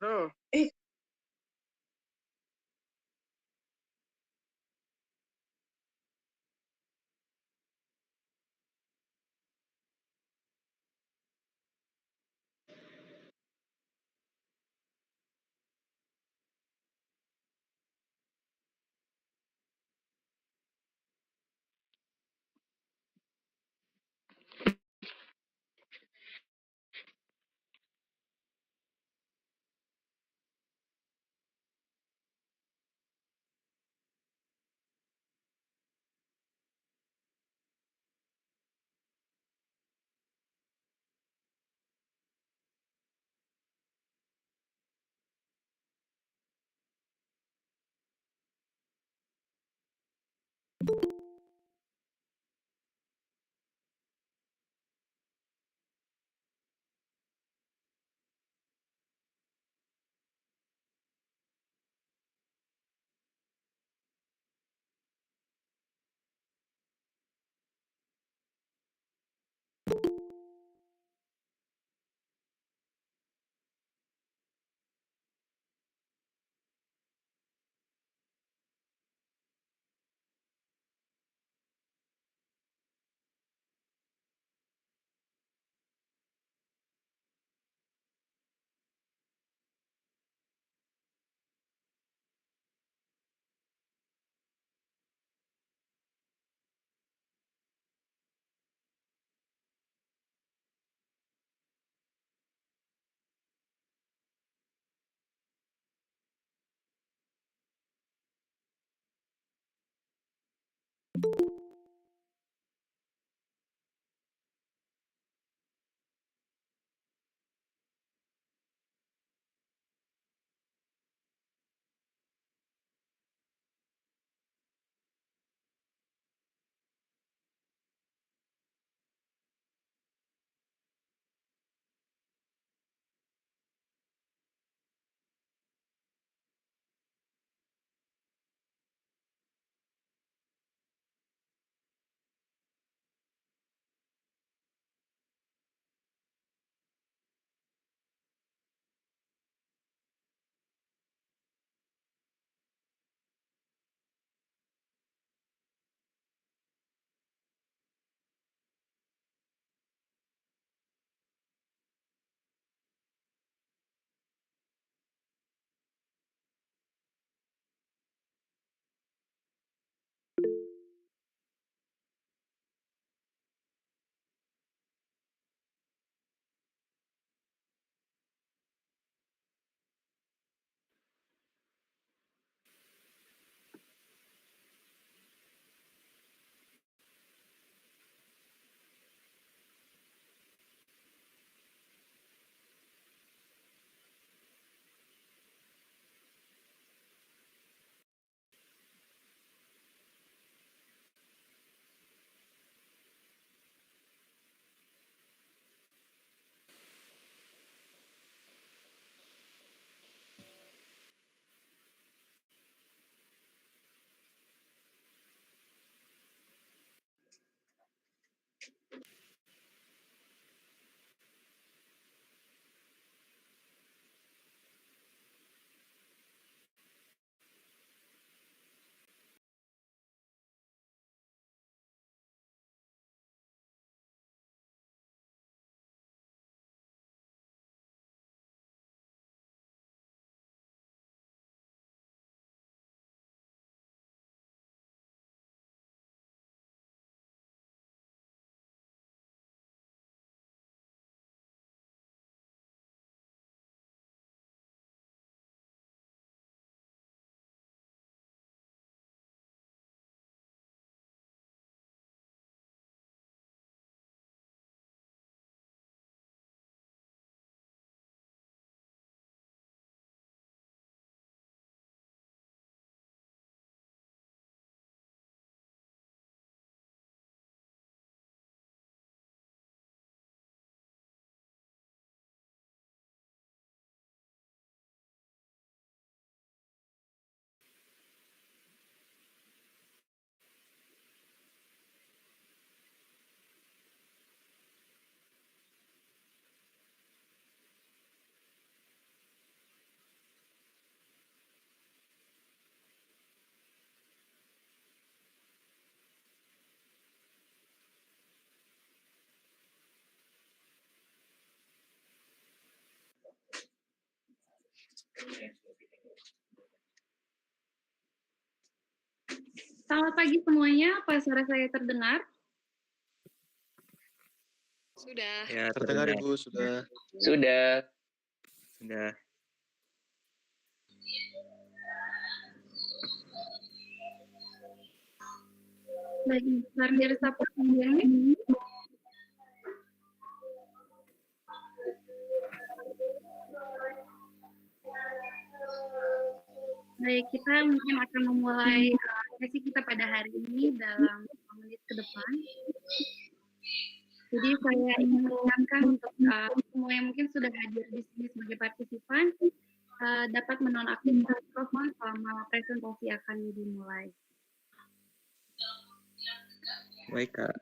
Oh, Selamat pagi semuanya, apa suara saya terdengar? Sudah. Ya, Terdengar Ibu, sudah. Sudah. Baik, Niresh Thapa sendiri. Baik, kita mungkin akan memulai sesi kita pada hari ini dalam 5 menit ke depan. Jadi saya ingin mengingatkan untuk semua yang mungkin sudah hadir di sini sebagai partisipan dapat menonaktifkan mikrofon selama presentasi akan dimulai. Baik, Kak.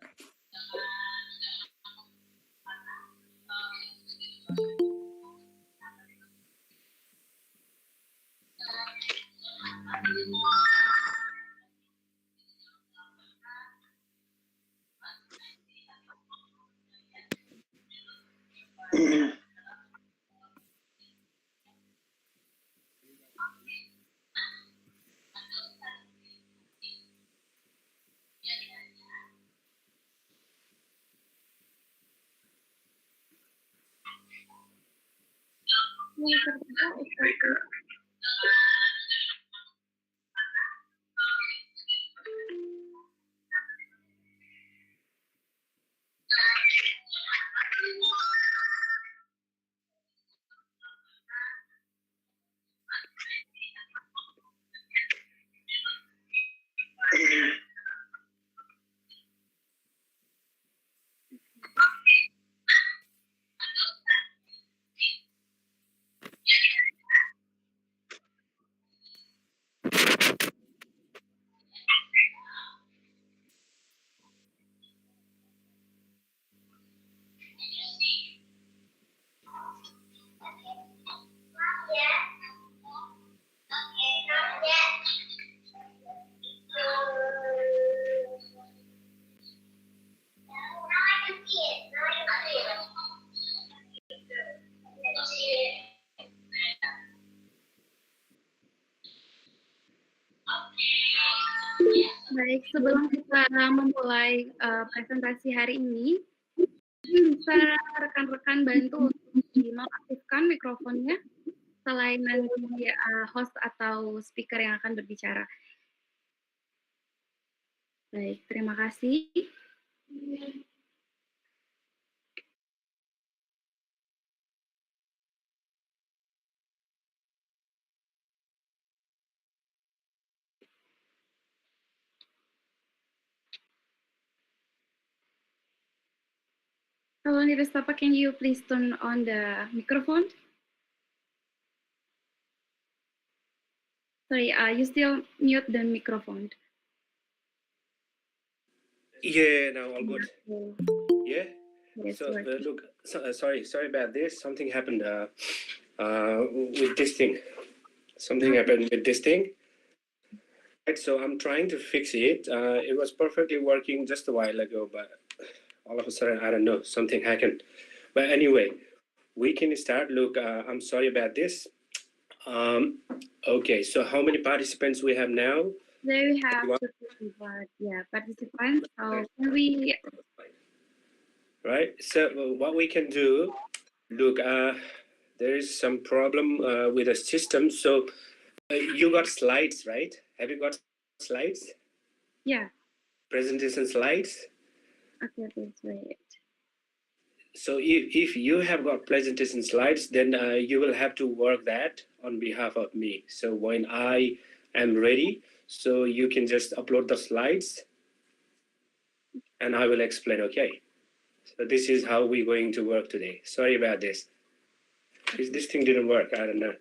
Baik, sebelum kita memulai presentasi hari ini, bisa rekan-rekan bantu untuk dinonaktifkan mikrofonnya selain nanti host atau speaker yang akan berbicara. Baik, terima kasih. Hello, Niresh Thapa, can you please turn on the microphone? Sorry, you still mute the microphone. Yeah, now all good. Yeah. Yes, So look, sorry about this. Something happened with this thing. Something happened with this thing. Right, so I'm trying to fix it. It was perfectly working just a while ago, but all of a sudden, I don't know, something happened. But anyway, we can start. Look, I'm sorry about this. Okay, so how many participants we have now? There we have participants. So can we? Right. So what we can do? Look, there is some problem with the system. So you got slides, right? Have you got slides? Yeah. Presentation slides. Okay, please wait. So if you have got presentation slides, then you will have to work that on behalf of me. So when I am ready, so you can just upload the slides and I will explain, okay? So this is how we're going to work today. Sorry about this. This thing didn't work, I don't know.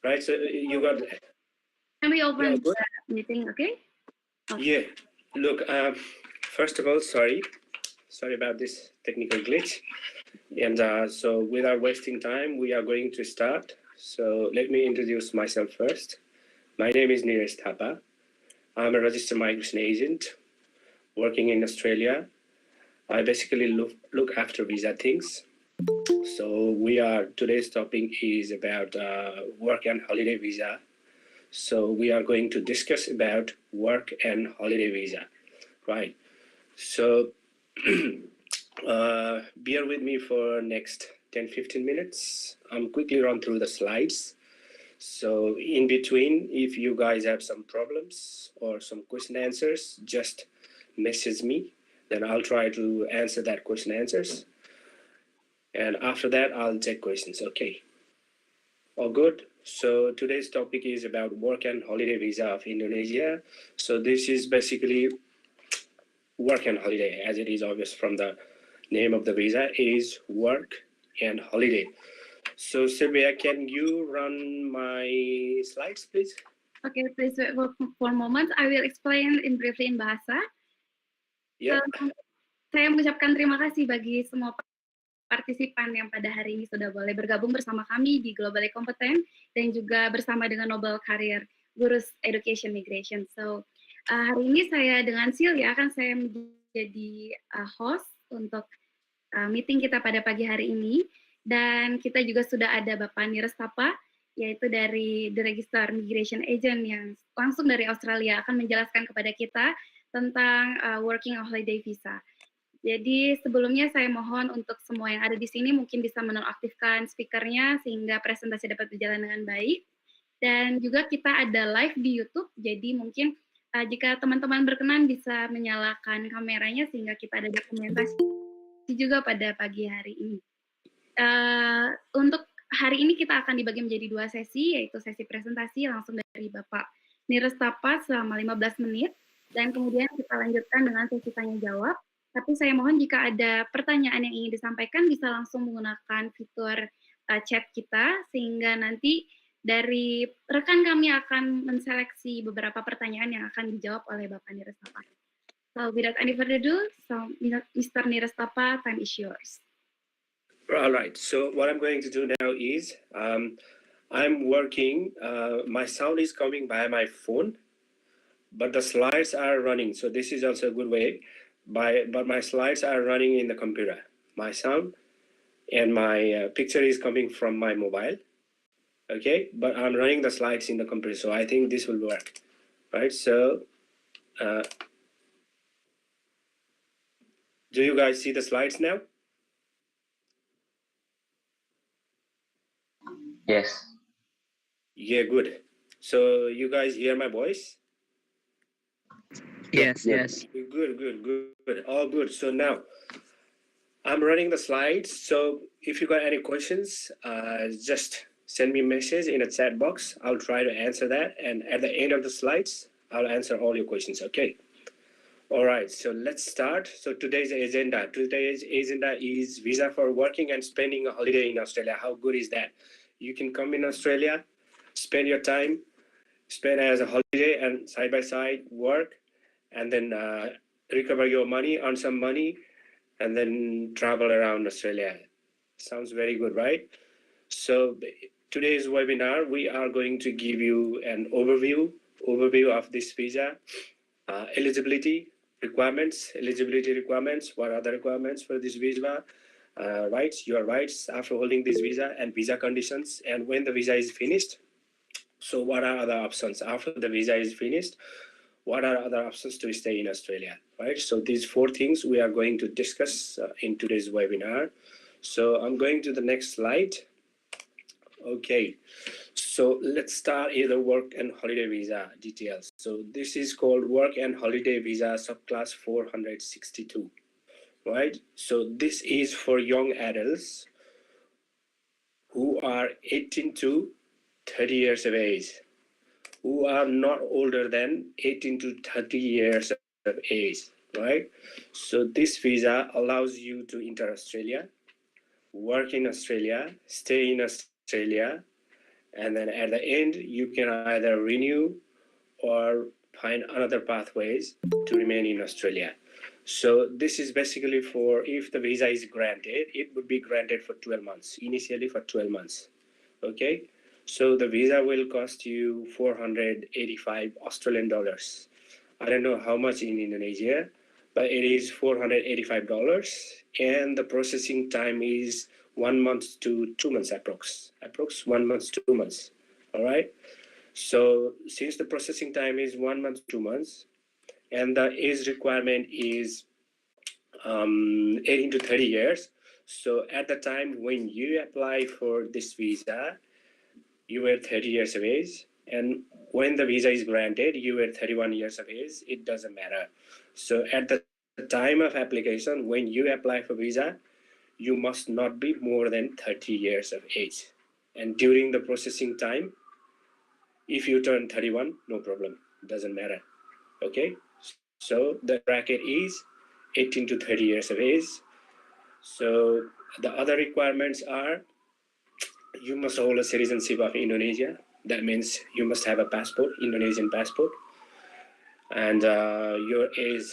Right, so you got... Can we open the meeting, okay? Yeah, look, first of all, sorry about this technical glitch. And so without wasting time, we are going to start. So let me introduce myself first. My name is Niresh Thapa. I'm a registered migration agent working in Australia. I basically look after visa things. So today's topic is about work and holiday visa. So we are going to discuss about work and holiday visa, right? So bear with me for next 10-15 minutes. I'm quickly run through the slides. So in between, if you guys have some problems or some question answers, just message me. Then I'll try to answer that question answers. And after that, I'll take questions. Okay. All good. So today's topic is about work and holiday visa of Indonesia. So this is basically work and holiday, as it is obvious from the name of the visa, is work and holiday. So Sylvia, can you run my slides, please? Okay, please wait for a moment. I will explain in briefly in bahasa. Yeah. Saya mengucapkan terima kasih bagi semua partisipan yang pada hari ini sudah boleh bergabung bersama kami di Globally Competent dan juga bersama dengan Nobel Career Gurus Education Migration. So hari ini saya dengan Silya akan saya menjadi host untuk meeting kita pada pagi hari ini, dan kita juga sudah ada Bapak Niresh Thapa, yaitu dari The Register Migration Agent yang langsung dari Australia akan menjelaskan kepada kita tentang working holiday visa. Jadi sebelumnya saya mohon untuk semua yang ada di sini mungkin bisa menonaktifkan speakernya sehingga presentasi dapat berjalan dengan baik. Dan juga kita ada live di YouTube, jadi mungkin jika teman-teman berkenan bisa menyalakan kameranya sehingga kita ada dokumentasi juga pada pagi hari ini. Untuk hari ini kita akan dibagi menjadi 2 sesi, yaitu sesi presentasi langsung dari Bapak Niresh Thapa selama 15 menit, dan kemudian kita lanjutkan dengan sesi tanya-jawab. Tapi saya mohon jika ada pertanyaan yang ingin disampaikan bisa langsung menggunakan fitur chat kita, sehingga nanti dari rekan kami akan menseleksi beberapa pertanyaan yang akan dijawab oleh Bapak Niresh Thapa. So without any further ado, so Mr. Niresh Thapa, time is yours. All right. So what I'm going to do now is I'm working. My sound is coming by my phone, but the slides are running. So this is also a good way. But my slides are running in the computer. My sound and my picture is coming from my mobile. Okay, but I'm running the slides in the computer, so I think this will work. Right. So. Do you guys see the slides now? Yes. Yeah, good. So you guys hear my voice? Yes, yes. Good. All good. So now I'm running the slides. So if you got any questions, just send me a message in a chat box. I'll try to answer that. And at the end of the slides, I'll answer all your questions. Okay. All right, so let's start. So today's agenda is visa for working and spending a holiday in Australia. How good is that? You can come in Australia, spend your time, spend as a holiday and side by side work, and then recover your money, earn some money, and then travel around Australia. Sounds very good, right? So today's webinar, we are going to give you an overview of this visa, eligibility requirements, what are the requirements for this visa, rights, your rights after holding this visa, and visa conditions, and when the visa is finished. So what are other options after the visa is finished? What are other options to stay in Australia, right? So these 4 things we are going to discuss in today's webinar. So I'm going to the next slide. Okay, so let's start either work and holiday visa details. So this is called work and holiday visa subclass 462, right? So this is for young adults who are 18 to 30 years of age, who are not older than 18 to 30 years of age, right? So this visa allows you to enter Australia, work in Australia, stay in Australia, and then at the end, you can either renew or find another pathways to remain in Australia. So this is basically for if the visa is granted, it would be granted for 12 months, initially for 12 months. Okay, so the visa will cost you 485 Australian dollars. I don't know how much in Indonesia, but it is $485, and the processing time is 1 month to 2 months approx 1 month to 2 months. All right. So since the processing time is 1 month to 2 months, and the age requirement is 18 to 30 years. So at the time when you apply for this visa, you were 30 years of age, and when the visa is granted, you were 31 years of age. It doesn't matter. So at the time of application, when you apply for visa, you must not be more than 30 years of age. And during the processing time, if you turn 31, no problem, doesn't matter. Okay, so the bracket is 18 to 30 years of age. So the other requirements are, you must hold a citizenship of Indonesia. That means you must have a passport, Indonesian passport, and your age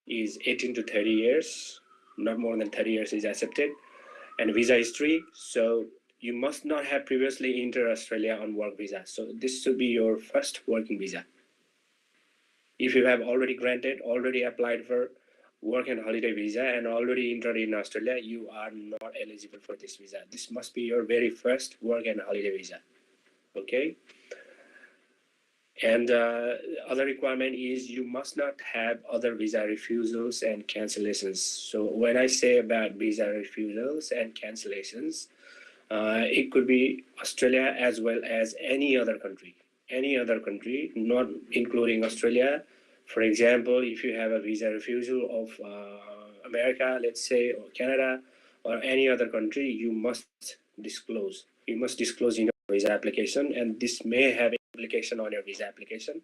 is 18 to 30 years. Not more than 30 years is accepted. And visa history, so you must not have previously entered Australia on work visa. So this should be your first working visa. If you have already granted, already applied for work and holiday visa and already entered in Australia, you are not eligible for this visa. This must be your very first work and holiday visa. Okay. And other requirement is you must not have other visa refusals and cancellations. So when I say about visa refusals and cancellations, it could be Australia as well as any other country, not including Australia. For example, if you have a visa refusal of America, let's say, or Canada, or any other country, you must disclose. You must disclose in your visa application, and this may have implication on your visa application,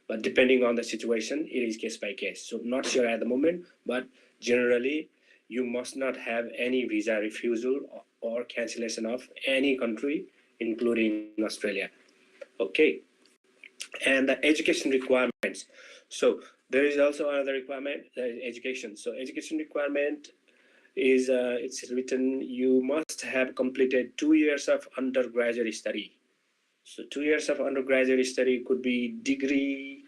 but depending on the situation, it is case by case. So not sure at the moment, but generally, you must not have any visa refusal or cancellation of any country, including Australia. Okay. And the education requirements. So there is also another requirement, education. So education requirement is, it's written, you must have completed 2 years of undergraduate study. So 2 years of undergraduate study could be degree,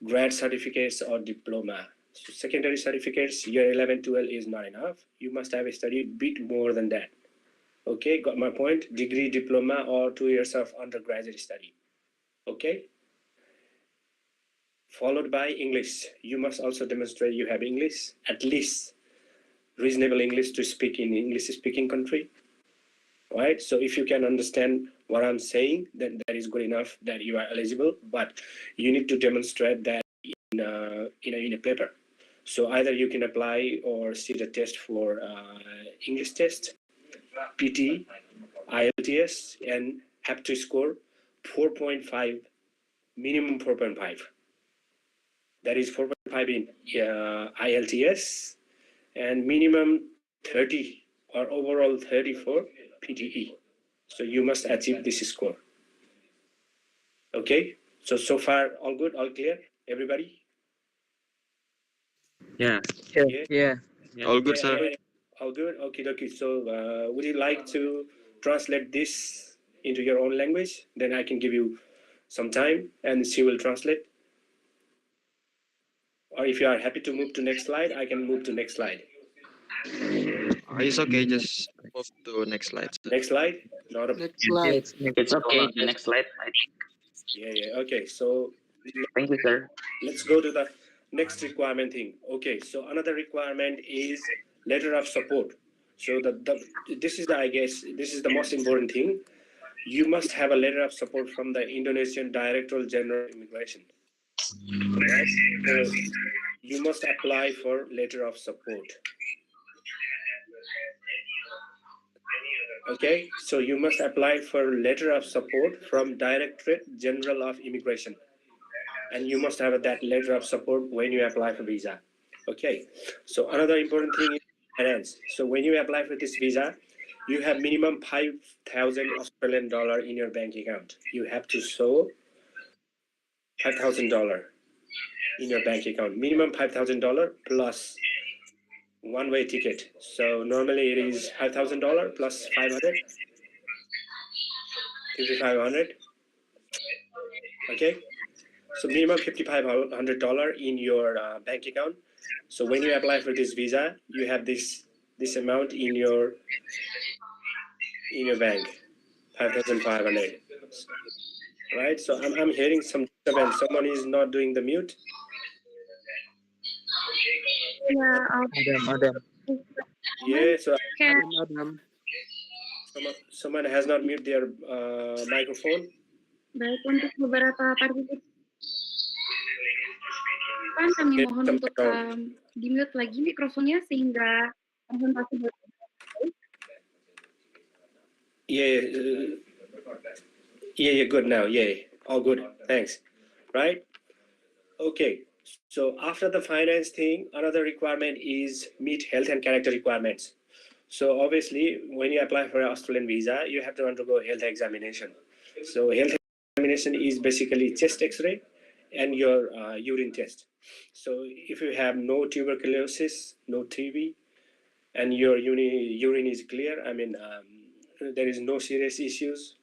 grad certificates, or diploma. So secondary certificates, year 11, 12 is not enough. You must have studied a bit more than that. Okay, got my point? Degree, diploma, or 2 years of undergraduate study. Okay. Followed by English. You must also demonstrate you have English, at least reasonable English to speak in English-speaking country. All right. So if you can understand what I'm saying, then that is good enough that you are eligible. But you need to demonstrate that in a paper. So either you can apply or sit a test for English test, PT, IELTS, and have to score 4.5, minimum 4.5. That is 4.5 in IELTS and minimum 30 or overall 30 for PTE. So you must achieve this score. Okay, so far all good, all clear, everybody? Yeah. Yeah. All good, sir. All good. Okay. So would you like to translate this into your own language? Then I can give you some time and she will translate. Or if you are happy to move to next slide, I can move to next slide. It's okay. Just move to next slide, sir. Next slide. Next slide. It's okay. The next slide. Yeah. Okay. So Thank you, sir. let's go to the next requirement thing. Okay. So another requirement is letter of support. So this is the most important thing. You must have a letter of support from the Indonesian Directorate General of Immigration. Right? So you must apply for letter of support. Okay, so you must apply for letter of support from Directorate General of Immigration, and you must have that letter of support when you apply for visa. Okay, so another important thing is finance. So when you apply for this visa, you have minimum 5,000 Australian dollar in your bank account. You have to show $5,000 in your bank account. Minimum $5,000 plus one-way ticket. So normally it is $5,000 plus 500, 5,500. Okay, so minimum $5,500 in your bank account. So when you apply for this visa, you have this amount in your in your bank, 5,500. Right. So I'm hearing some disturbance. Someone is not doing the mute. Yeah, Adam. Yeah. So can someone has not muted their microphone. baik untuk beberapa partisipan kami mohon untuk di-mute lagi mikrofonnya sehingga presentasi Yeah, good now. Yeah, all good. Thanks. Right? Okay. So after the finance thing, another requirement is meet health and character requirements. So obviously, when you apply for an Australian visa, you have to undergo health examination. So health examination is basically chest X-ray and your urine test. So if you have no tuberculosis, no TB, and your urine is clear, I mean, there is no serious issues,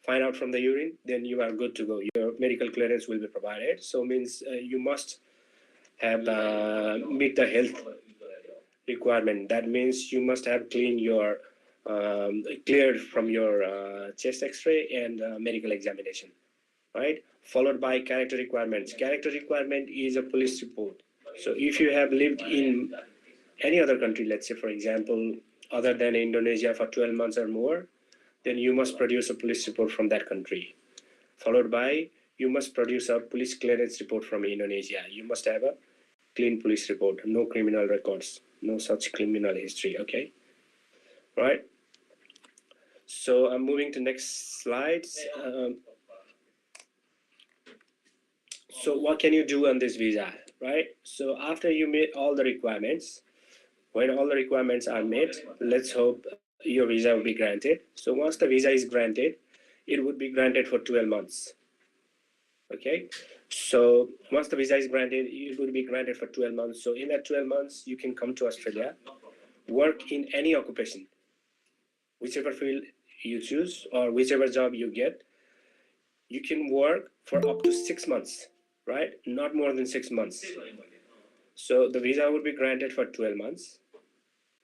find out from the urine, then you are good to go. Your medical clearance will be provided. So means you must have meet the health requirement. That means you must have cleared from your chest X-ray and medical examination, right? Followed by character requirements. Character requirement is a police report. So if you have lived in any other country, let's say for example, other than Indonesia for 12 months or more, then you must produce a police report from that country. Followed by, you must produce a police clearance report from Indonesia. You must have a clean police report, no criminal records, no such criminal history, okay? Right? So I'm moving to next slides. So what can you do on this visa, right? So after you meet all the requirements, when all the requirements are met, let's hope your visa will be granted. So once the visa is granted, it would be granted for 12 months. Okay, so once the visa is granted, it would be granted for 12 months. So in that 12 months, you can come to Australia, work in any occupation, whichever field you choose or whichever job you get. You can work for up to 6 months, right? Not more than 6 months. So the visa would be granted for 12 months.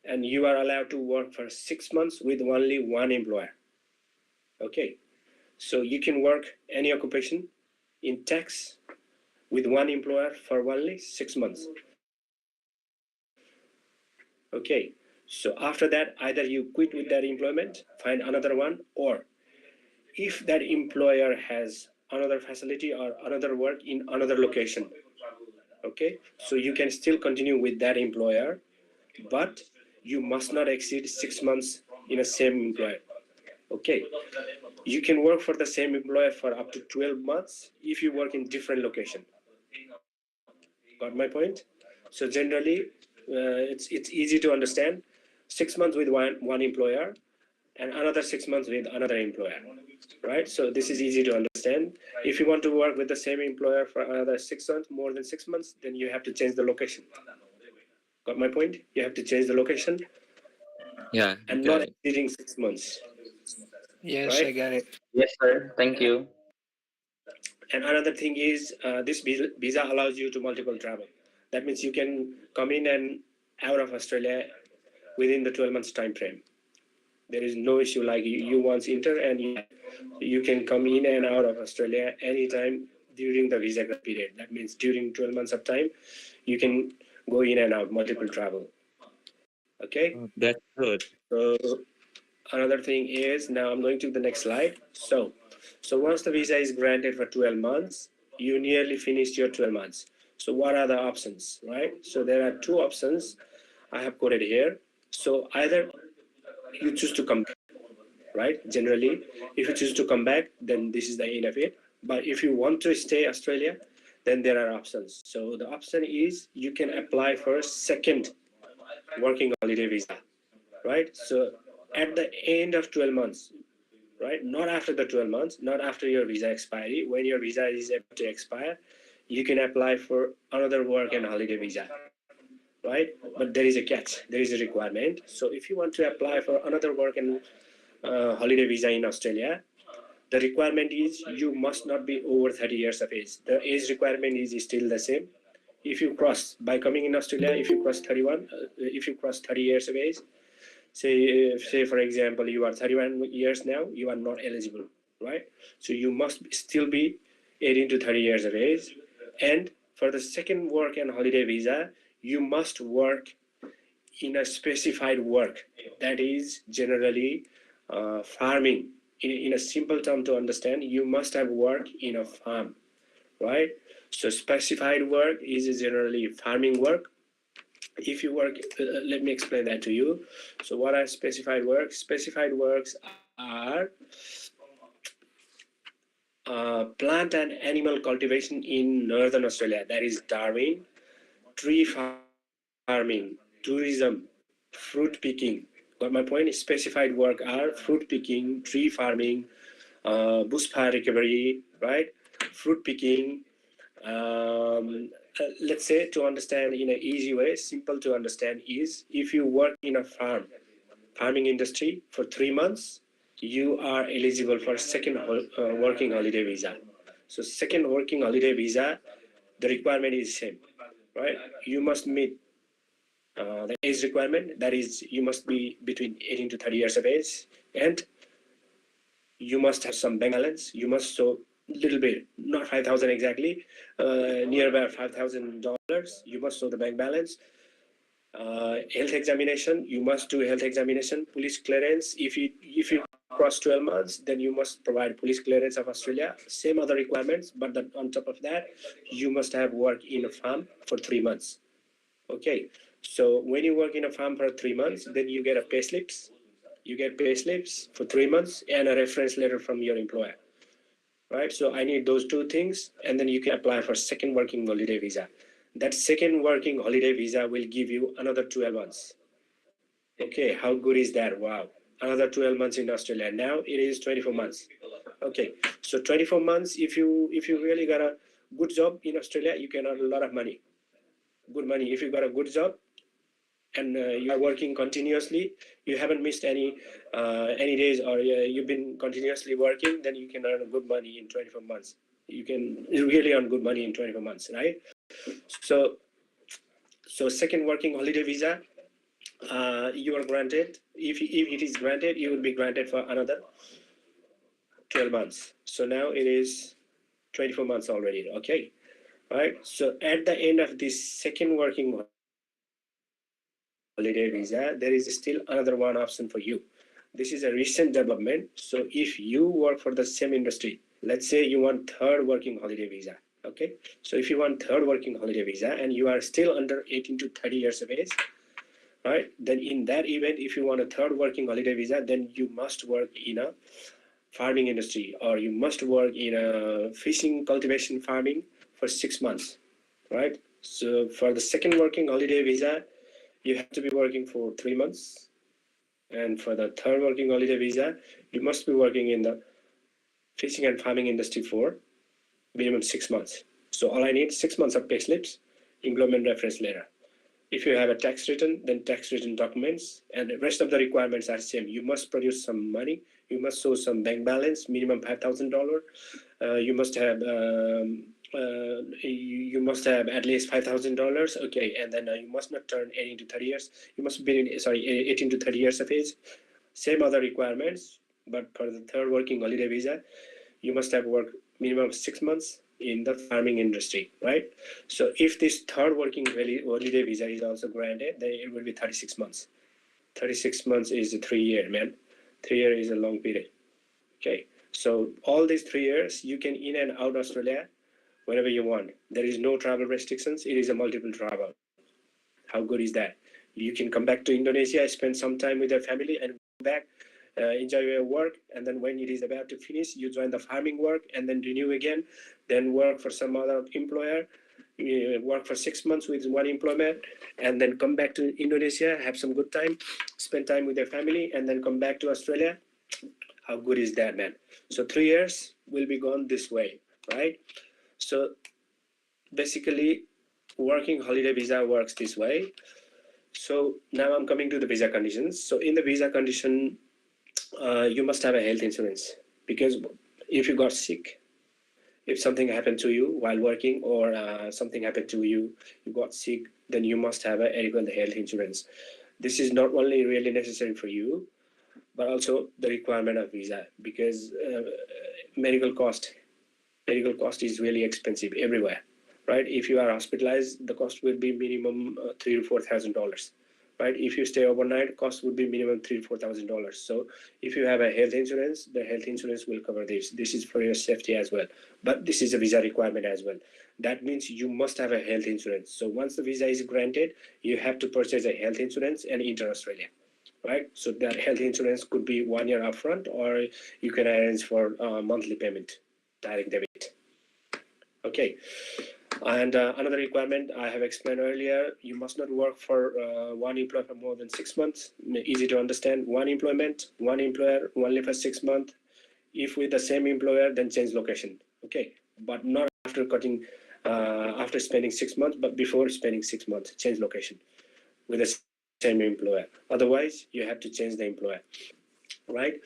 And you are allowed to work for 6 months with only one employer. Okay, so you can work any occupation in tax with one employer for only 6 months. Okay, so after that, either you quit with that employment, find another one, or if that employer has another facility or another work in another location, okay, so you can still continue with that employer, but you must not exceed 6 months in a same employer. Okay, you can work for the same employer for up to 12 months if you work in different location. Got my point? So generally, it's easy to understand. 6 months with one employer and another 6 months with another employer, right? So this is easy to understand. If you want to work with the same employer for another 6 months, more than 6 months, then you have to change the location. Got my point? You have to change the location. Yeah. And not exceeding 6 months. Yes, right? I got it. Yes, sir. Thank you. And another thing is this visa allows you to multiple travel. That means you can come in and out of Australia within the 12 months time frame. There is no issue like you once enter and you can come in and out of Australia anytime during the visa period. That means during 12 months of time, you can go in and out, multiple travel. Okay? That's good. So another thing is, now I'm going to the next slide. So once the visa is granted for 12 months, you nearly finished your 12 months. So what are the options, right? So there are two options I have quoted here. So either you choose to come back, right? Generally, if you choose to come back, then this is the end of it. But if you want to stay Australia, then there are options. So the option is you can apply for a second working holiday visa, right? So at the end of 12 months, right? Not after the 12 months, not after your visa expiry. When your visa is about to expire, you can apply for another work and holiday visa, right? But there is a catch, there is a requirement. So if you want to apply for another work and holiday visa in Australia, the requirement is you must not be over 30 years of age. The age requirement is still the same. If you cross, by coming in Australia, if you cross 31, if you cross 30 years of age, Say for example, you are 31 years now, you are not eligible, right? So you must still be 18 to 30 years of age. And for the second work and holiday visa, you must work in a specified work that is generally farming. In a simple term to understand, you must have work in a farm, right? So specified work is generally farming work. If you work, let me explain that to you. So what are specified works? Specified works are plant and animal cultivation in northern Australia, that is Darwin, tree farming, tourism, fruit picking. Got my point? Specified work are fruit picking, tree farming, bushfire recovery, right? Fruit picking. Let's say, to understand in an easy way, simple to understand is, if you work in a farming industry for 3 months, you are eligible for second working holiday visa. So second working holiday visa, the requirement is same, right? You must meet the age requirement, that is, you must be between 18 to 30 years of age, and you must have some bank balance. You must show little bit, not 5,000 exactly, near about $5,000. You must show the bank balance. Health examination, you must do health examination. Police clearance, if you cross 12 months, then you must provide police clearance of Australia. Same other requirements, but then on top of that, you must have work in a farm for 3 months. Okay, so when you work in a farm for 3 months, then you get a pay slips. You get pay slips for 3 months and a reference letter from your employer, right? So I need those two things, and then you can apply for second working holiday visa. That second working holiday visa will give you another 12 months. Okay, how good is that? Wow, another 12 months in Australia. Now it is 24 months. Okay, so 24 months, if you really got a good job in Australia, you can earn a lot of money. Good money. If you got a good job and you are working continuously, you haven't missed any days, or you've been continuously working, then you can earn good money in 24 months. You can really earn good money in 24 months, right? So second working holiday visa, you are granted. If it is granted, you will be granted for another 12 months. So now it is 24 months already. Okay, right? So at the end of this second working holiday visa, there is still another one option for you. This is a recent development. So if you work for the same industry, let's say you want third working holiday visa. Okay, so if you want third working holiday visa and you are still under 18 to 30 years of age, right? Then in that event, if you want a third working holiday visa, then you must work in a farming industry, or you must work in a fishing, cultivation, farming for 6 months, right? So for the second working holiday visa, you have to be working for 3 months. And for the third working holiday visa, you must be working in the fishing and farming industry for minimum 6 months. So all I need 6 months of pay slips, employment reference letter. If you have a tax return, then tax return documents, and the rest of the requirements are same. You must produce some money. You must show some bank balance, minimum $5,000. You must have you must have at least $5,000. Okay, and then you must not turn 18 to 30 years. You must be 18 to 30 years of age. Same other requirements, but for the third working holiday visa, you must have worked minimum 6 months in the farming industry, right? So if this third working holiday visa is also granted, then it will be 36 months. 36 months is 3 years, man. 3 years is a long period. Okay, so all these 3 years, you can in and out Australia whenever you want. There is no travel restrictions. It is a multiple travel. How good is that? You can come back to Indonesia, spend some time with your family, and go back, enjoy your work, and then when it is about to finish, you join the farming work, and then renew again, then work for some other employer, work for 6 months with one employment, and then come back to Indonesia, have some good time, spend time with your family, and then come back to Australia. How good is that, man? So 3 years will be gone this way, right? So basically, working holiday visa works this way. So now I'm coming to the visa conditions. So in the visa condition, you must have a health insurance, because if you got sick, if something happened to you while working, or something happened to you, you got sick, then you must have a adequate health insurance. this is not only really necessary for you, but also the requirement of visa, because medical cost is really expensive everywhere, right? If you are hospitalized, the cost will be minimum $3,000 to $4,000, right? If you stay overnight, cost would be minimum $3,000 to $4,000. So if you have a health insurance, the health insurance will cover this. This is for your safety as well, but this is a visa requirement as well. That means you must have a health insurance. So once the visa is granted, you have to purchase a health insurance and enter Australia, right? So that health insurance could be 1 year upfront, or you can arrange for monthly payment, direct debit. Okay. And another requirement I have explained earlier, you must not work for one employer for more than 6 months. Easy to understand. One employment, one employer, only for 6 months. If with the same employer, then change location. Okay, but not after spending 6 months, but before spending 6 months, change location with the same employer. Otherwise, you have to change the employer, right?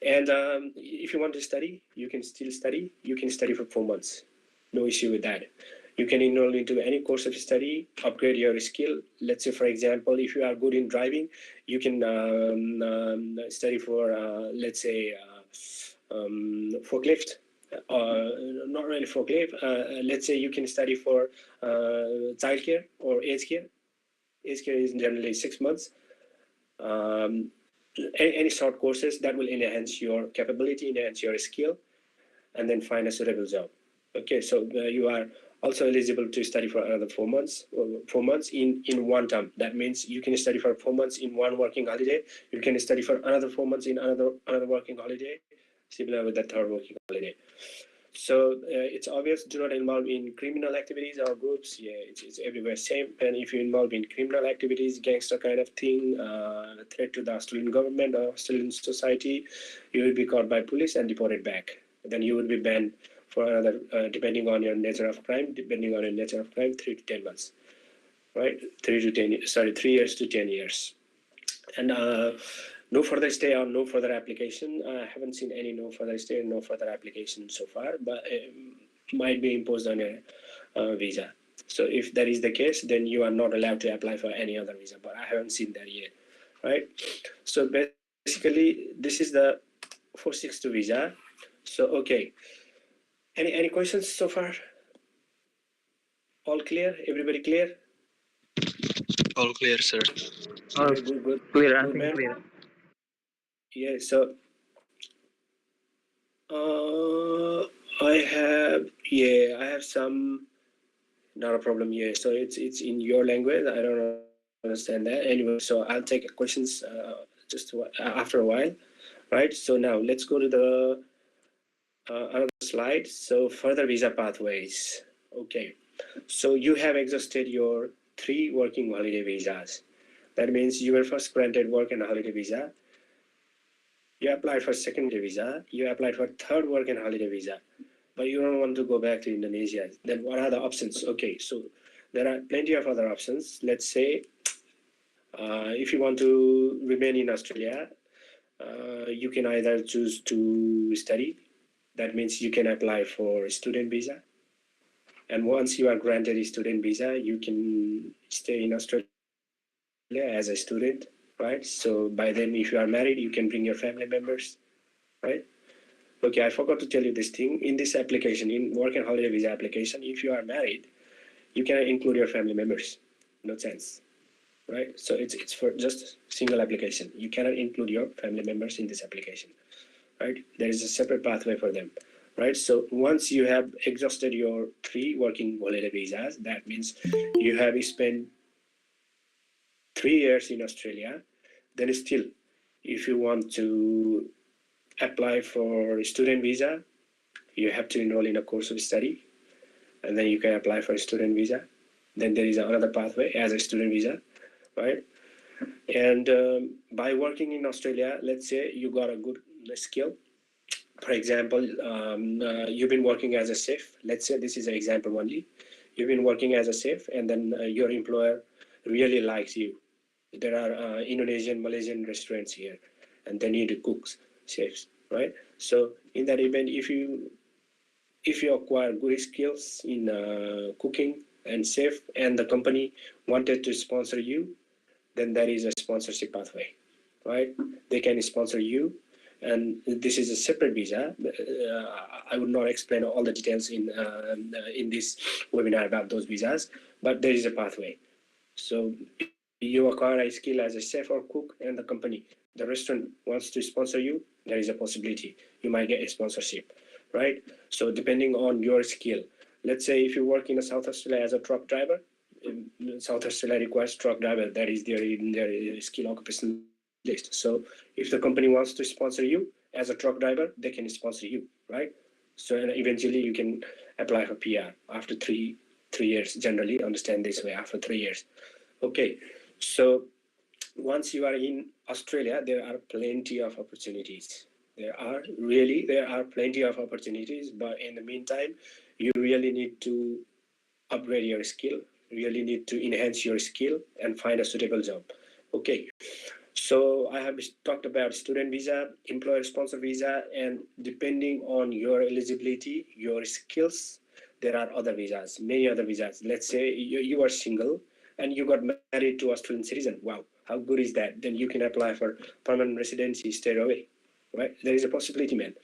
And if you want to study, you can still study. You can study for 4 months. No issue with that. You can enroll into any course of study, upgrade your skill. Let's say, for example, if you are good in driving, you can study for, let's say, forklift. Not really forklift. Let's say you can study for childcare or aged care. Aged care is generally 6 months. Any short courses that will enhance your capability, enhance your skill, and then find a suitable job. Okay, so you are also eligible to study for another 4 months. 4 months in one term. That means you can study for 4 months in one working holiday. You can study for another 4 months in another working holiday, similar with the third working holiday. So it's obvious, do not involve in criminal activities or groups. Yeah, it's everywhere same. And if you involve in criminal activities, gangster kind of thing, threat to the Australian government or Australian society, you will be caught by police and deported back. Then you will be banned for another, depending on your nature of crime, 3 to 10 months, right? 3 years to 10 years. And no further stay or no further application. I haven't seen any no further stay and no further application so far, but it might be imposed on your visa. So if that is the case, then you are not allowed to apply for any other visa, but I haven't seen that yet, right? So basically, this is the 462 visa. So, okay. Any questions so far? All clear? Everybody clear? All clear, sir. Oh, Good. clear, I Good, think man. clear. Yeah, so I have some, not a problem. Yeah, so it's in your language. I don't understand that anyway. So I'll take questions just after a while, right? So now let's go to the another slide. So further visa pathways. Okay, so you have exhausted your 3 working holiday visas. That means you were first granted work and holiday visa. You applied for second visa. You applied for third work and holiday visa, but you don't want to go back to Indonesia. Then what are the options? Okay, so there are plenty of other options. Let's say if you want to remain in Australia, you can either choose to study. That means you can apply for a student visa. And once you are granted a student visa, you can stay in Australia as a student, right? So by then, if you are married, you can bring your family members, right? Okay, I forgot to tell you this thing. In this application, in work and holiday visa application, if you are married, you cannot include your family members. No chance, right? So it's for just single application. You cannot include your family members in this application, right? There is a separate pathway for them, right? So once you have exhausted your 3 working holiday visas, that means you have spent 3 years in Australia. Then still, if you want to apply for a student visa, you have to enroll in a course of study, and then you can apply for a student visa. Then there is another pathway as a student visa, right? And by working in Australia, let's say you got a good skill. For example, you've been working as a chef. Let's say this is an example only. You've been working as a chef, and then your employer really likes you. There are Indonesian, Malaysian restaurants here, and they need cooks, chefs, right? So in that event, if you acquire good skills in cooking and chef, and the company wanted to sponsor you, then there is a sponsorship pathway, right? They can sponsor you, and this is a separate visa. I would not explain all the details in this webinar about those visas, but there is a pathway. So you acquire a skill as a chef or cook, and the restaurant wants to sponsor you, there is a possibility you might get a sponsorship, right? So depending on your skill, let's say if you work in South Australia as a truck driver, South Australia requires truck driver, that is in their skill occupation list. So if the company wants to sponsor you as a truck driver, they can sponsor you, right? So eventually you can apply for PR after three years. Generally understand this way, after 3 years. Okay, so once you are in Australia, there are plenty of opportunities. There are plenty of opportunities, but in the meantime, you really need to upgrade your skill, really need to enhance your skill and find a suitable job. Okay, so I have talked about student visa, employer sponsor visa, and depending on your eligibility, your skills, there are other visas, many other visas. Let's say you are single and you got married to Australian citizen. Wow, how good is that? Then you can apply for permanent residency straight away, right? There is a possibility, man.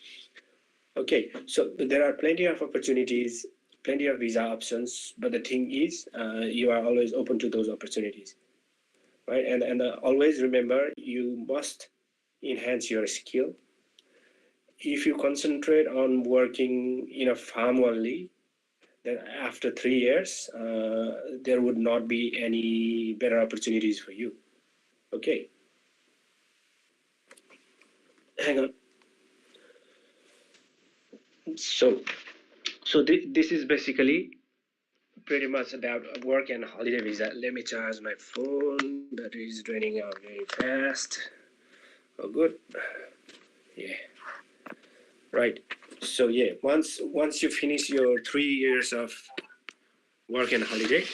Okay, so there are plenty of opportunities, plenty of visa options, but the thing is, you are always open to those opportunities, right? And always remember, you must enhance your skill. If you concentrate on working in a farm only, then after 3 years, there would not be any better opportunities for you. Okay. Hang on. So this is basically pretty much about work and holiday visa. Let me charge my phone. Battery is draining out very fast. Oh, good. Yeah. Right. So yeah, once you finish your 3 years of work and holiday,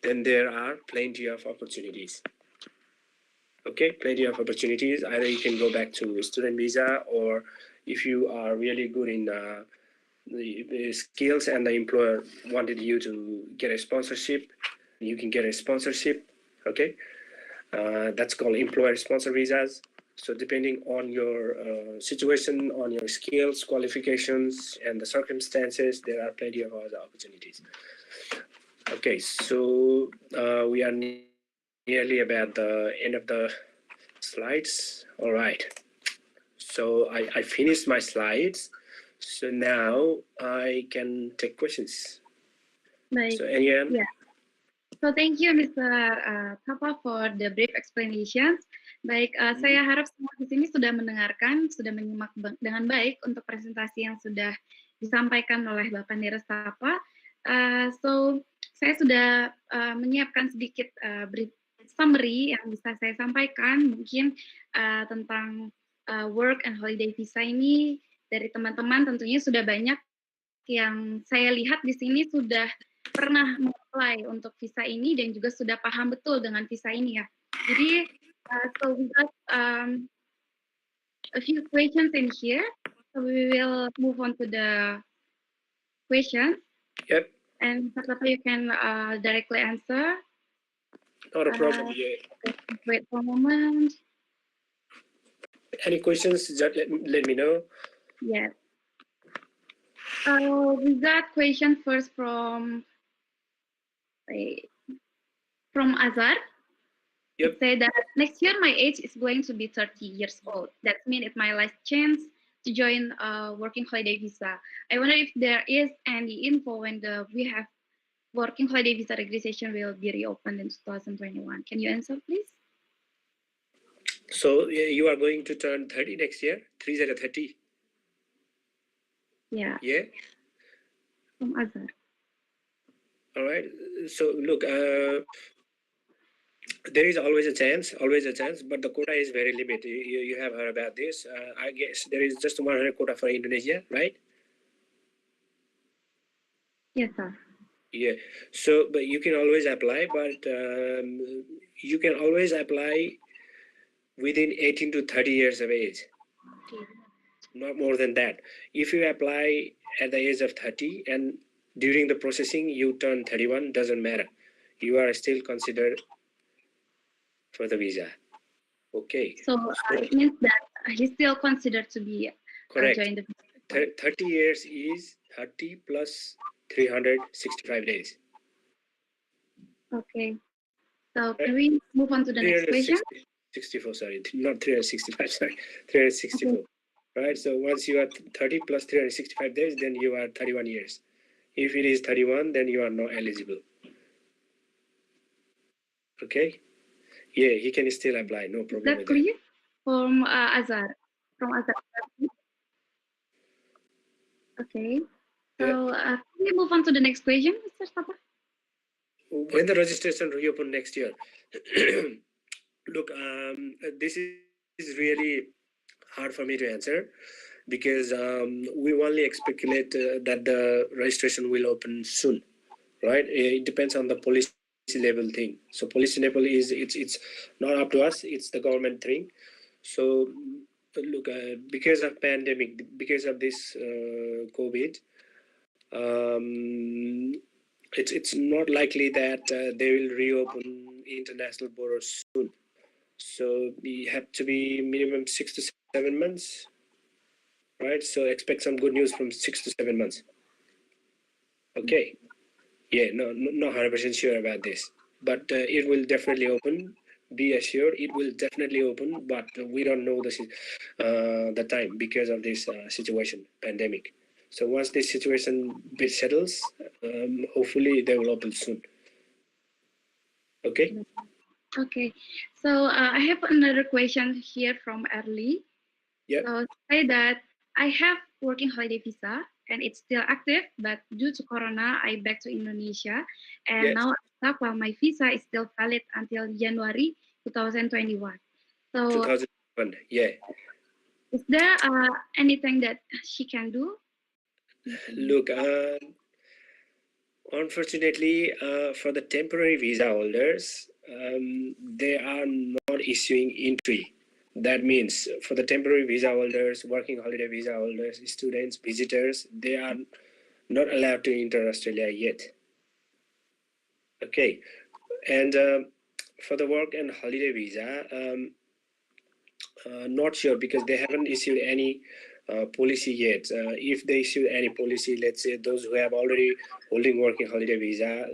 then there are plenty of opportunities. Okay, plenty of opportunities. Either you can go back to student visa, or if you are really good in the skills and the employer wanted you to get a sponsorship, you can get a sponsorship. Okay, that's called employer sponsor visas. So depending on your situation, on your skills, qualifications, and the circumstances, there are plenty of other opportunities. Okay, so we are nearly about the end of the slides. All right. So I finished my slides. So now I can take questions. Baik. So Anyan. Yeah. So thank you, Mr. Thapa, for the brief explanations. Baik, saya harap semua di sini sudah mendengarkan, sudah menyimak dengan baik untuk presentasi yang sudah disampaikan oleh Bapak Niresh Thapa. So saya sudah menyiapkan sedikit brief summary yang bisa saya sampaikan, mungkin tentang work and holiday visa ini. Dari teman-teman tentunya sudah banyak yang saya lihat di sini sudah pernah apply untuk visa ini dan juga sudah paham betul dengan visa ini ya. Jadi so we got a few questions in here. So we will move on to the questions. Yep. And Mr. Thapa, you can directly answer. Not a problem. Wait for a moment. Any questions? Just let me know. Yes. We got question first from Azhar. Yep. It said that next year my age is going to be 30 years old. That means it's my last chance to join a working holiday visa. I wonder if there is any info when we have working holiday visa registration will be reopened in 2021. Can you answer, please? So you are going to turn 30 next year? 30. Yeah. Yeah. From Azhar. All right. So look, there is always a chance, but the quota is very limited. You have heard about this. I guess there is just 100 quota for Indonesia, right? Yes, sir. Yeah. So, but you can always apply, but you can always apply within 18 to 30 years of age. Okay. Not more than that. If you apply at the age of 30 and during the processing you turn 31, doesn't matter. You are still considered for the visa. Okay. So it means that he's still considered to be Correct. joined the 30 years is 30 plus 365 days. Okay. So can we move on to the next question? 64, sorry, not 365, sorry, 364. Okay. Right, so once you are 30 plus 365 days, then you are 31 years. If it is 31, then you are not eligible. Okay? Yeah, he can still apply, no problem That with clear from Azhar? From Azhar. Okay. So can we move on to the next question, Mr. Thapa? When the registration reopen next year? Look, this is really hard for me to answer because we only speculate that the registration will open soon, right? It depends on the policy level thing. So policy level is it's not up to us; it's the government thing. So look, because of pandemic, because of this COVID, it's not likely that they will reopen international borders soon. So we have to be minimum 6 to 7 months, right? So expect some good news from 6 to 7 months. Okay. Yeah, not 100% sure about this, but it will definitely open. Be assured, it will definitely open, but we don't know the time because of this situation, pandemic. So once this situation bit settles, hopefully they will open soon. Okay. Okay. So I have another question here from Early. Yeah. So say that I have working holiday visa and it's still active, but due to Corona, I back to Indonesia, and Yes. now my visa is still valid until January 2021. So 2001. Yeah. is there anything that she can do? Look, unfortunately, for the temporary visa holders, they are not issuing entry. That means for the temporary visa holders, working holiday visa holders, students, visitors, they are not allowed to enter Australia yet. Okay, and for the work and holiday visa, not sure because they haven't issued any policy yet. If they issue any policy, let's say those who have already holding working holiday visa,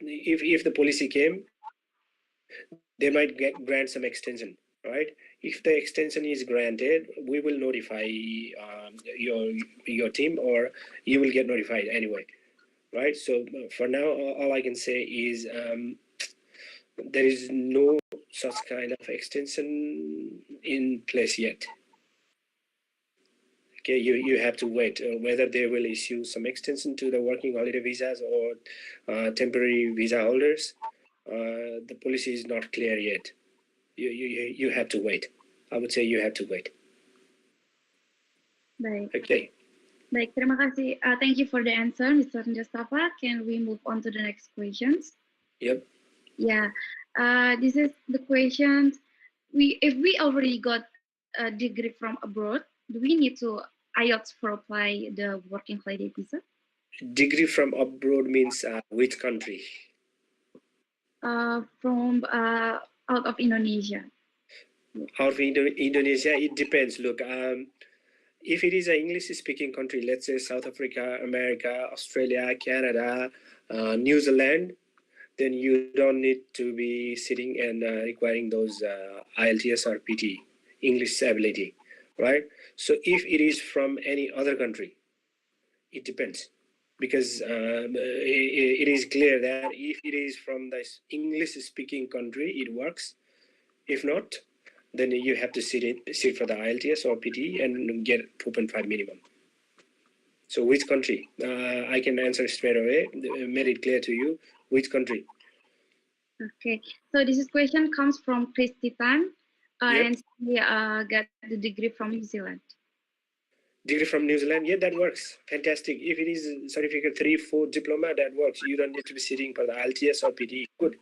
if the policy came, they might grant some extension, right? If the extension is granted, we will notify your team, or you will get notified anyway, right? So for now, all I can say is there is no such kind of extension in place yet. Okay, you have to wait whether they will issue some extension to the working holiday visas or temporary visa holders. The policy is not clear yet. You have to wait. I would say you have to wait. Baik. Okay. Baik, terima kasih. Thank you for the answer, Mr. Niresh Thapa. Can we move on to the next questions? Yep. Yeah. This is the question. If we already got a degree from abroad, do we need to IELTS for apply the working holiday visa? Degree from abroad means which country? From out of Indonesia. Out of Indonesia, it depends. Look, if it is an English-speaking country, let's say South Africa, America, Australia, Canada, New Zealand, then you don't need to be sitting and requiring those IELTS or PT, English ability, right? So if it is from any other country, it depends. Because it is clear that if it is from the English-speaking country, it works. If not, then you have to sit for the IELTS or PT and get 2.5 minimum. So which country? I can answer straight away. Made it clear to you. Which country? Okay. So this question comes from Christy Tan, Yep. and she got the degree from New Zealand. Degree from New Zealand? Yeah, that works. Fantastic. If it is certificate 3, 4 diploma, that works. You don't need to be sitting for the IELTS or PT. Good.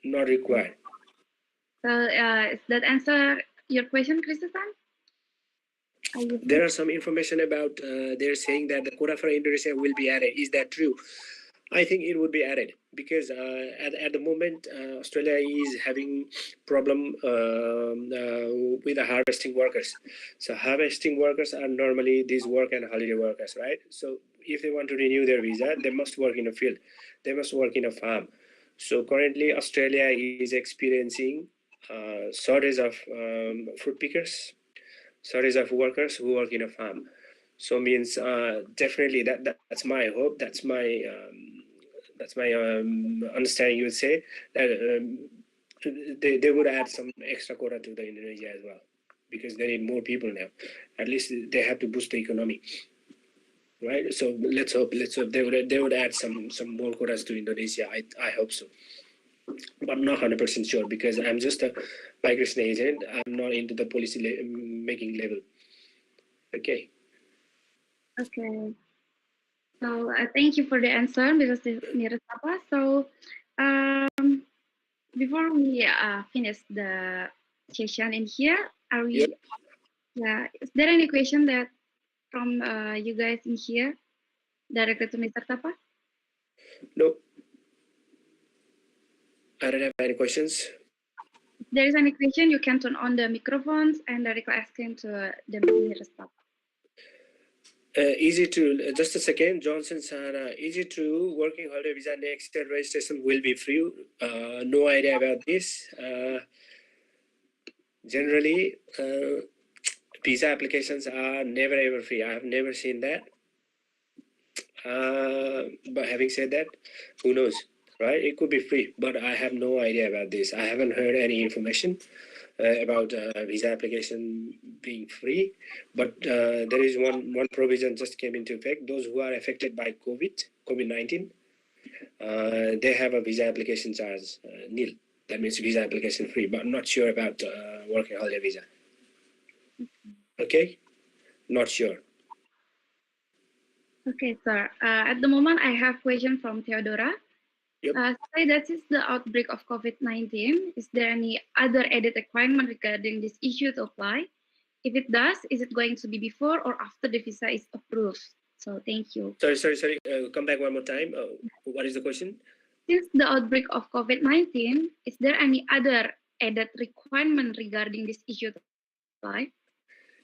Not required. So does that answer your question, Christy Tan? There are some information about they're saying that the quota for Indonesia will be added. Is that true? I think it would be added. because at the moment Australia is having problem with the harvesting workers. So harvesting workers are normally these work and holiday workers, right? So if they want to renew their visa, they must work in a field, they must work in a farm. So currently Australia is experiencing shortage of fruit pickers, shortage of workers who work in a farm. So means definitely that's my hope, that's my understanding. You would say that they would add some extra quota to the Indonesia as well, because they need more people now. At least they have to boost the economy, right? So let's hope they would add some more quotas to Indonesia. I hope so, but I'm not 100% sure because I'm just a migration agent. I'm not into the policy making level. Okay. Okay. So thank you for the answer, Mr. Niresh Thapa. So before we finish the session in here, are we? Yep. Yeah. Is there any question that from you guys in here directed to Mr. Thapa? No, I don't have any questions. If there is any question, you can turn on the microphones and directly asking to the Niresh Thapa. Easy to just a second, Johnson Sana. Easy to working holiday visa next year registration will be free. No idea about this. Generally, visa applications are never ever free. I have never seen that. But having said that, who knows, right? It could be free, but I have no idea about this. I haven't heard any information about visa application being free, but there is one provision just came into effect. Those who are affected by COVID-19, they have a visa application charge nil. That means visa application free, but I'm not sure about working holiday visa. Okay, not sure. Okay, sir. At the moment, I have question from Theodora. Yep. Say that is the outbreak of COVID-19. Is there any other added requirement regarding this issue to apply? If it does, is it going to be before or after the visa is approved? So thank you. Sorry. Come back one more time. What is the question? Since the outbreak of COVID-19, is there any other added requirement regarding this issue to apply?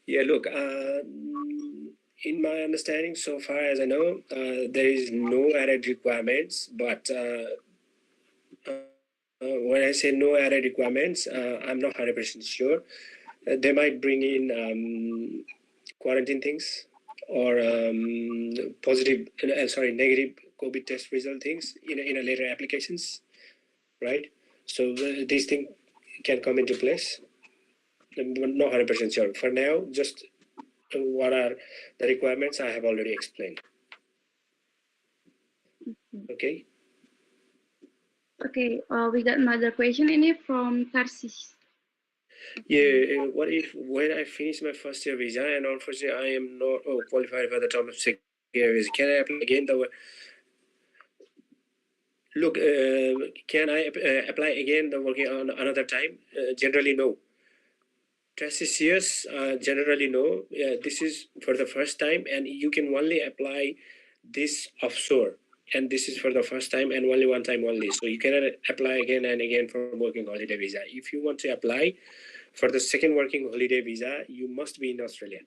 Yeah, look, in my understanding, so far as I know, there is no added requirements, but when I say no added requirements, I'm not 100% sure. They might bring in quarantine things or negative COVID test result things in a later applications, right? So these things can come into place. I'm not 100% sure. For now, just what are the requirements I have already explained. Okay. Okay, we got another question in here from Tarsis. Yeah, what if when I finish my first year visa and unfortunately I am not qualified for the term of second year visa, can I apply again? Look, can I apply again the working on another time? Generally, no. Traces, yes, generally no. This is for the first time and you can only apply this offshore. And this is for the first time and only one time only. So you cannot apply again and again for working holiday visa. If you want to apply for the second working holiday visa, you must be in Australia.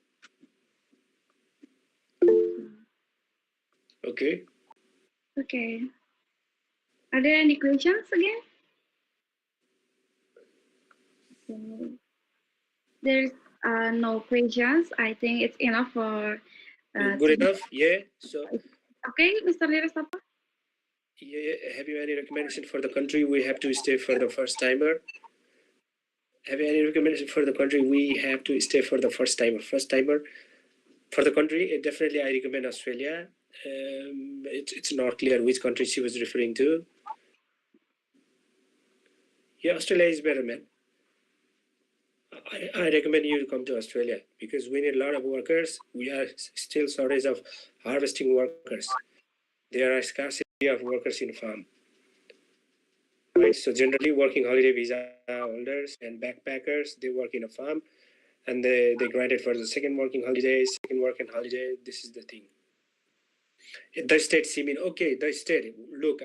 Okay. Okay. Are there any questions again? So, there's no questions. I think it's enough for. Good enough. Yeah. So. Okay, Mr. Niresh Thapa. Yeah. Have you any recommendation for the country we have to stay for the first timer? Have you any recommendation for the country we have to stay for the first timer? For the country, definitely I recommend Australia. It's not clear which country she was referring to. Yeah, Australia is better, man. I recommend you to come to Australia because we need a lot of workers. We are still shortage of harvesting workers. There are scarcity of workers in farm. Right, so generally working holiday visa holders and backpackers, they work in a farm and they granted for the second working holiday. This is the thing. The state, okay, the state, look,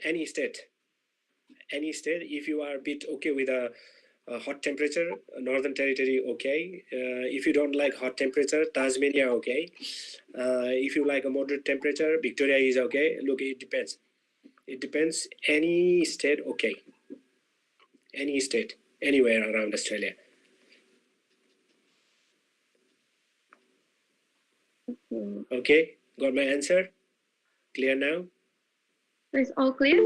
any state. If you are a bit okay with a hot temperature, Northern Territory okay. If you don't like hot temperature, Tasmania okay. If you like a moderate temperature, Victoria is okay. Look, it depends. Any state okay. Any state, anywhere around Australia. Okay, got my answer? Clear now? Is all clear?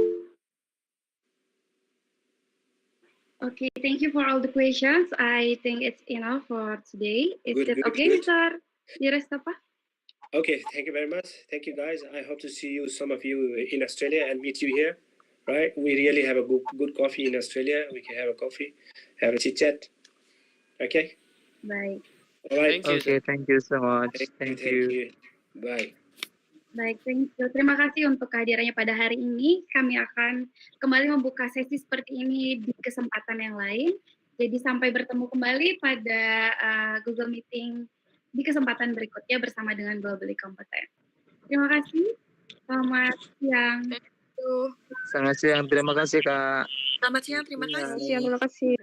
Okay, thank you for all the questions. I think it's enough for today. Is Good, it good, okay, good. Mr. Niresh Thapa? Okay, thank you very much. Thank you, guys. I hope to see you, some of you in Australia, and meet you here. Right? We really have a good coffee in Australia. We can have a coffee, have a chit chat. Okay. Baik. All right. Thank you, sir. Okay, thank you so much. Thank Thank you. you. Bye. Baik, thank you. Terima kasih untuk kehadirannya pada hari ini. Kami akan kembali membuka sesi seperti ini di kesempatan yang lain. Jadi sampai bertemu kembali pada Google Meeting di kesempatan berikutnya bersama dengan Globally Kompeten. Terima kasih. Selamat siang. Selamat siang. Terima kasih, Kak. Selamat siang, terima kasih. Bye. Terima kasih.